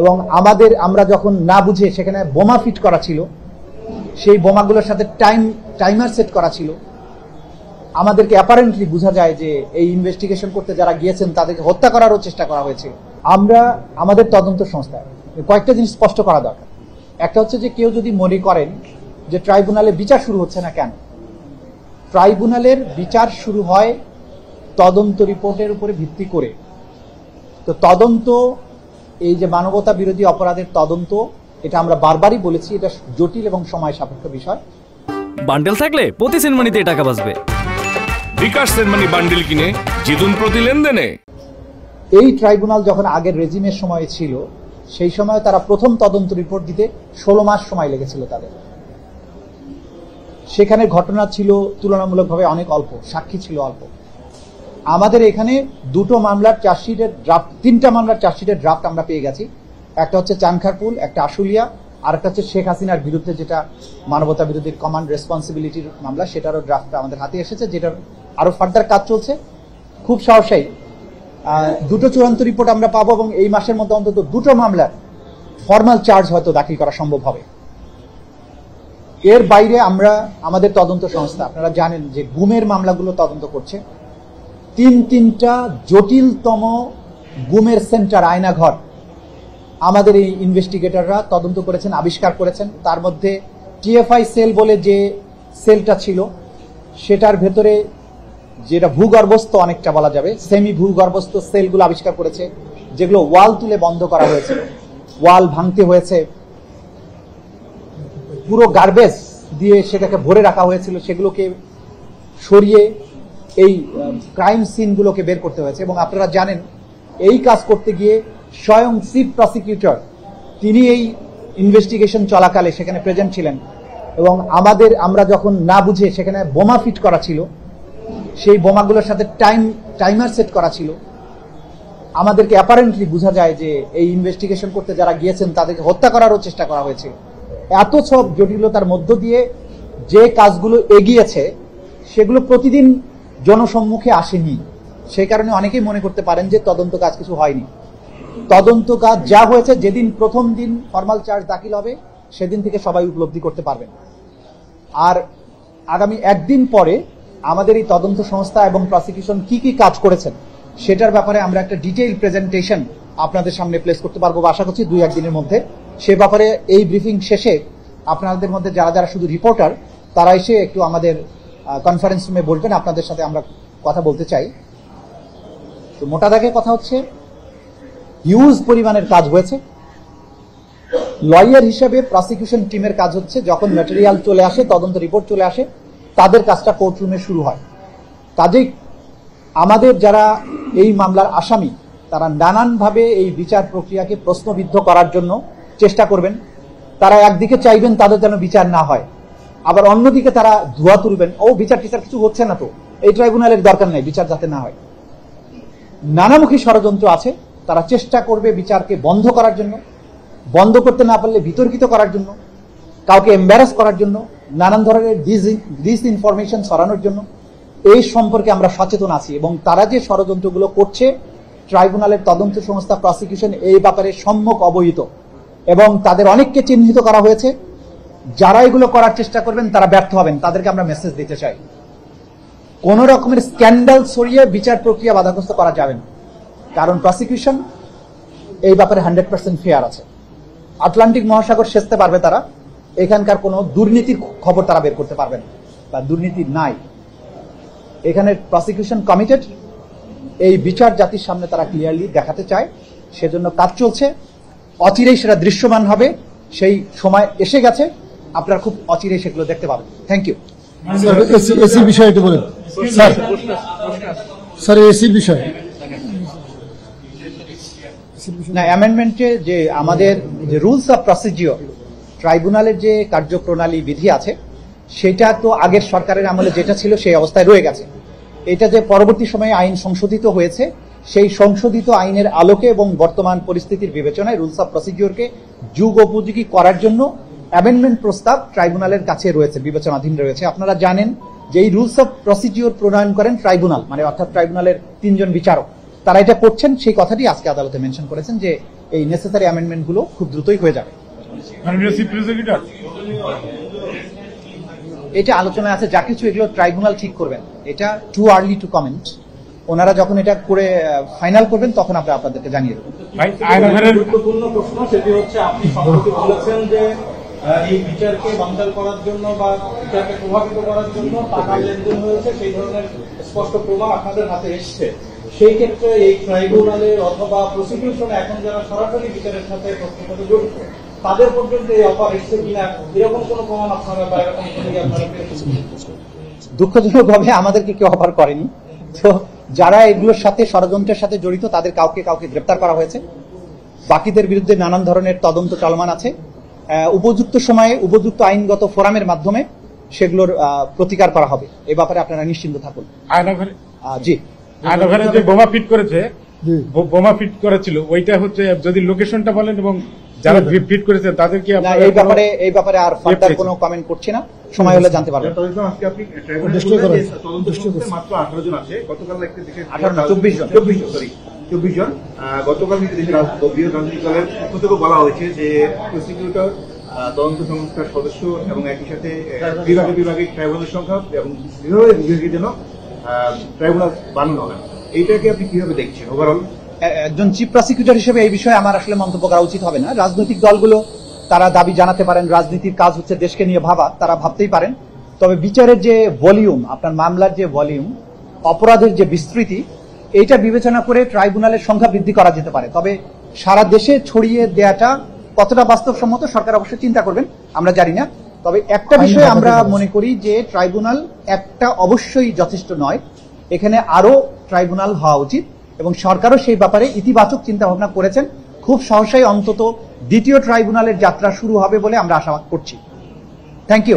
এবং আমরা যখন না বুঝে সেখানে বোমা ফিট করা ছিল, সেই বোমাগুলোর সাথে টাইমার সেট করা ছিল। আমাদেরকে অ্যাপারেন্টলি বোঝা যায় যে এই ইনভেস্টিগেশন করতে যারা গিয়েছেন তাদেরকে হত্যা করারও চেষ্টা করা হয়েছে। আমাদের তদন্ত সংস্থায় কয়েকটা জিনিস স্পষ্ট করা দরকার। একটা হচ্ছে যে কেউ যদি মনে করেন যে ট্রাইব্যুনালে বিচার শুরু হচ্ছে না, কেন? ট্রাইব্যুনালের বিচার শুরু হয় তদন্ত রিপোর্টের উপরে ভিত্তি করে। তো তদন্ত, এই যে মানবতা বিরোধী অপরাধের তদন্ত, এটা আমরা বারবারই বলেছি, এটা জটিল এবং সময় সাপেক্ষ বিষয়। বান্ডেল থাকলে প্রতি সেনমানিতে টাকা বাঁচবে। বিকাশ সেনমানি বান্ডেল কিনে জিতুন প্রতি লেনদেনে। এই ট্রাইব্যুনাল যখন আগের রেজিমের সময় ছিল, সেই সময় তারা প্রথম তদন্ত রিপোর্ট দিতে 16 মাস সময় লেগেছিল তাদের। সেখানে ঘটনা ছিল তুলনামূলকভাবে অনেক অল্প, সাক্ষী ছিল অল্প। আমাদের এখানে দুটো মামলার চার্জশিটের ড্রাফট, 3টা মামলার চার্জশিটের ড্রাফট আমরা পেয়ে গেছি। একটা হচ্ছে চানখারপুল, একটা আশুলিয়া, আর একটা হচ্ছে শেখ হাসিনার বিরুদ্ধে যেটা মানবতা বিরোধী কমান্ড রেসপন্সিবিলিটির মামলা, সেটারও ড্রাফটটা আমাদের হাতে এসেছে, যেটার আরো ফার্দার কাজ চলছে। খুব সহসাই দুটো চূড়ান্ত রিপোর্ট আমরা পাবো এবং এই মাসের মধ্যে অন্তত দুটো মামলার ফর্মাল চার্জ হয়তো দাখিল করা সম্ভব হবে। এর বাইরে আমাদের তদন্ত সংস্থা, আপনারা জানেন যে গুমের মামলাগুলো তদন্ত করছে। 3টা জটিলতম গুমের সেন্টার, আয়নাঘর আমাদের এই ইনভেস্টিগেটররা তদন্ত করেছেন, আবিষ্কার করেছেন। তার মধ্যে টিএফআই সেল বলে যে সেলটা ছিল, সেটার ভেতরে যেটা ভূগর্ভস্থ অনেকটা বলা যাবে, সেমি ভূগর্ভস্থ সেলগুলো আবিষ্কার করেছে, যেগুলো ওয়াল তুলে বন্ধ করা হয়েছে, ওয়াল ভাঙতে হয়েছে, পুরো গার্বেজ দিয়ে সেটাকে ভরে রাখা হয়েছিল, সেগুলোকে সরিয়ে এই ক্রাইম সিনগুলোকে বের করতে হয়েছে। এবং আপনারা জানেন এই কাজ করতে গিয়ে স্বয়ং চিফ প্রসিকিউটর তিনি এই ইনভেস্টিগেশন চলাকালে সেখানে প্রেজেন্ট ছিলেন। এবং আমরা যখন না বুঝে সেখানে বোমা ফিট করা ছিল, সেই বোমাগুলোর সাথে টাইমার সেট করা ছিল। আমাদেরকে অ্যাপারেন্টলি বোঝা যায় যে এই ইনভেস্টিগেশন করতে যারা গিয়েছেন তাদেরকে হত্যা করারও চেষ্টা করা হয়েছে। এত সব জটিলতার মধ্য দিয়ে যে কাজগুলো এগিয়েছে সেগুলো প্রতিদিন জনসম্মুখে আসেনি। সেই কারণে অনেকেই মনে করতে পারেন যে তদন্ত কাজ কিছু হয়নি। তদন্ত কাজ যা হয়েছে, যেদিন প্রথম দিন ফর্মাল চার্জ দাখিল হবে সেদিন থেকে সবাই উপলব্ধি করতে পারবেন। আর আগামী একদিন পরে আমাদের এই তদন্ত সংস্থা এবং প্রসিকিউশন কি কি কাজ করেছেন সেটার ব্যাপারে আমরা একটা ডিটেইল প্রেজেন্টেশন আপনাদের সামনে প্লেস করতে পারবো, আশা করছি 2-1 দিনের মধ্যে। সে ব্যাপারে এই ব্রিফিং শেষে আপনাদের মধ্যে যারা যারা শুধু রিপোর্টার তারা এসে একটু আমাদের কনফারেন্স রুমে বলবেন, আপনাদের সাথে আমরা কথা বলতে চাই। তো মোটা দাগে কথা হচ্ছে, হিউজ পরিমাণের কাজ হয়েছে। লয়ার হিসেবে প্রসিকিউশন টিমের কাজ হচ্ছে, যখন ম্যাটেরিয়াল চলে আসে, তদন্ত রিপোর্ট চলে আসে, তাদের কাজটা কোর্টরুমে শুরু হয়। কাজেই আমাদের যারা এই মামলার আসামি তারা নানানভাবে এই বিচার প্রক্রিয়াকে প্রশ্নবিদ্ধ করার জন্য চেষ্টা করবেন। তারা একদিকে চাইবেন তাদের যেন বিচার না হয়, আবার অন্যদিকে তারা ধোয়া তুলবেন, বিচার টিচার কিছু হচ্ছে না, তো এই ট্রাইব্যুনালের দরকার নেই, বিচার যাতে না হয়। নানামুখী ষড়যন্ত্র আছে। তারা চেষ্টা করবে বিচারকে বন্ধ করার জন্য, বন্ধ করতে না পারলে বিতর্কিত করার জন্য, কাউকে এম্বারাস করার জন্য, নানান ধরনের ডিসইনফরমেশন ছড়ানোর জন্য। এই সম্পর্কে আমরা সচেতন আছি এবং তারা যে ষড়যন্ত্রগুলো করছে, ট্রাইব্যুনালের তদন্ত সংস্থা প্রসিকিউশন এই ব্যাপারে সম্যক অবহিত এবং তাদের অনেককে চিহ্নিত করা হয়েছে। যারা এগুলো করার চেষ্টা করবেন তারা ব্যর্থ হবেন, তাদেরকে আমরা মেসেজ দিতে চাই। কোন রকমের স্ক্যান্ডাল ছড়িয়ে বিচার প্রক্রিয়া বাধাগ্রস্ত করা যাবে না, কারণ প্রসিকিউশন এই ব্যাপারে 100% ফেয়ার আছে। আটলান্টিক মহাসাগর সেচতে পারবে তারা, এখানকার কোনো দুর্নীতির খবর তারা বের করতে পারবে না, বা দুর্নীতি নাই। এখানে প্রসিকিউশন কমিটেড, এই বিচার জাতির সামনে তারা ক্লিয়ারলি দেখাতে চায়, সেজন্য কাজ চলছে। অচিরেই সেটা দৃশ্যমান হবে, সেই সময় এসে গেছে, আপনারা খুব অচিরেই সেগুলো দেখতে পাবেন। Thank you. এসি বিষয় একটু বলেন স্যার। এসির বিষয় না, অ্যামেন্ডমেন্টে যে আমাদের যে রুলস অফ প্রসিডিওর, ট্রাইব্যুনালের যে কার্যপ্রণালী বিধি আছে, সেটা তো আগের সরকারের আমলে যেটা ছিল সেই অবস্থায় রয়ে গেছে। এটা যে পরবর্তী সময়ে আইন সংশোধিত হয়েছে, সেই সংশোধিত আইনের আলোকে এবং বর্তমান পরিস্থিতির বিবেচনায় রুলস অফ প্রসিডিওরকে যুগ উপযোগী করার জন্য অ্যামেন্ডমেন্ট প্রস্তাব ট্রাইব্যুনালের কাছে রয়েছে, বিবেচনাধীন রয়েছে। আপনারা জানেন যে এই রুলস অফ প্রসিডিওর প্রণয়ন করেন ট্রাইব্যুনাল, মানে অর্থাৎ ট্রাইব্যুনালের 3 জন বিচারক, তারা এটা করছেন। সেই কথাটি আজকে আদালতে মেনশন করেছেন যে এই নেসেসারি অ্যামেন্ডমেন্টগুলো খুব দ্রুতই হয়ে যাবে। এটা আলোচনায় আছে, যা কিছু এগুলো ট্রাইব্যুনাল ঠিক করবেন, এটা টু আর্লি টু কমেন্ট। ওনারা যখন এটা করে ফাইনাল করবেন তখন আমরা আপনাদেরকে জানিয়ে দেবো। গুরুত্বপূর্ণ প্রশ্ন সেটি হচ্ছে, আপনি সম্প্রতি বলেছেন যে এই বিচারকে বানচাল করার জন্য বা বিচারকে প্রভাবিত করার জন্য টাকা লেনদেন হয়েছে, সেই ধরনের স্পষ্ট প্রমাণ আপনাদের হাতে এসছে। সেই ক্ষেত্রে এই ট্রাইব্যুনালের অথবা প্রসিকিউশনে এখন যারা সরাসরি বিচারের সাথে প্রত্যক্ষত জড়িত, তাদের পর্যন্ত এই অফার এসছে কিনা, এরকম কোনো প্রমাণ আপনারা বা এরকম কোনো আপনারা পেয়েছেন? দুঃখজনকভাবে আমাদেরকে কেউ অফার করেনি। তো যারা এগুলোর সাথে ষড়যন্ত্রের সাথে জড়িত তাদের কাউকে গ্রেপ্তার করা হয়েছে, বাকিদের বিরুদ্ধে নানান ধরনের তদন্ত চলমান আছে। উপযুক্ত সময়ে উপযুক্ত আইনগত ফোরামের মাধ্যমে সেগুলোর প্রতিকার করা হবে, এ ব্যাপারে আপনারা নিশ্চিন্ত থাকুন। জি, আয়নাঘরে যে বোমা ফিট করেছে, বোমা ফিট করেছিল, ওইটা হচ্ছে যদি লোকেশনটা বলেন এবং যারা ফিট করেছে তাদেরকে এই ব্যাপারে আর ফার্দার কোনো কমেন্ট করছি না, সময় হলে জানতে পারবেন। আজকে আপনি মাত্র 18 জন আছে, গতকাল একটা দেশের 24 জন গতকাল দেশের বৃহৎ রাজনৈতিক দলের পক্ষ থেকে বলা হয়েছে যে প্রসিকিউটর, তদন্ত সংস্থার সদস্য এবং একই সাথে বিভাগে ট্রাইব্যুনালের সংখ্যা এবং বিভাগের জন্য ট্রাইব্যুনাল বানানো হয়। এইটাকে আপনি কিভাবে দেখছেন ওভারঅল? একজন চিফ প্রসিকিউটর হিসেবে এই বিষয়ে আমার আসলে মন্তব্য করা উচিত হবে না। রাজনৈতিক দলগুলো তারা দাবি জানাতে পারেন, রাজনীতির কাজ হচ্ছে দেশকে নিয়ে ভাবা, তারা ভাবতেই পারেন। তবে বিচারের যে ভলিউম, আপনার মামলার যে ভলিউম, অপরাধের যে বিস্তৃতি, এইটা বিবেচনা করে ট্রাইব্যুনালের সংখ্যা বৃদ্ধি করা যেতে পারে। তবে সারা দেশে ছড়িয়ে দেওয়াটা কতটা বাস্তবসম্মত সরকার অবশ্যই চিন্তা করবেন, আমরা জানি না। তবে একটা বিষয় আমরা মনে করি যে ট্রাইব্যুনাল একটা অবশ্যই যথেষ্ট নয়, এখানে আরো ট্রাইব্যুনাল হওয়া উচিত এবং সরকারও সেই ব্যাপারে ইতিবাচক চিন্তা ভাবনা করেছেন। খুব সহসাই অন্তত দ্বিতীয় ট্রাইব্যুনালের যাত্রা শুরু হবে বলে আমরা আশা করছি। Thank you.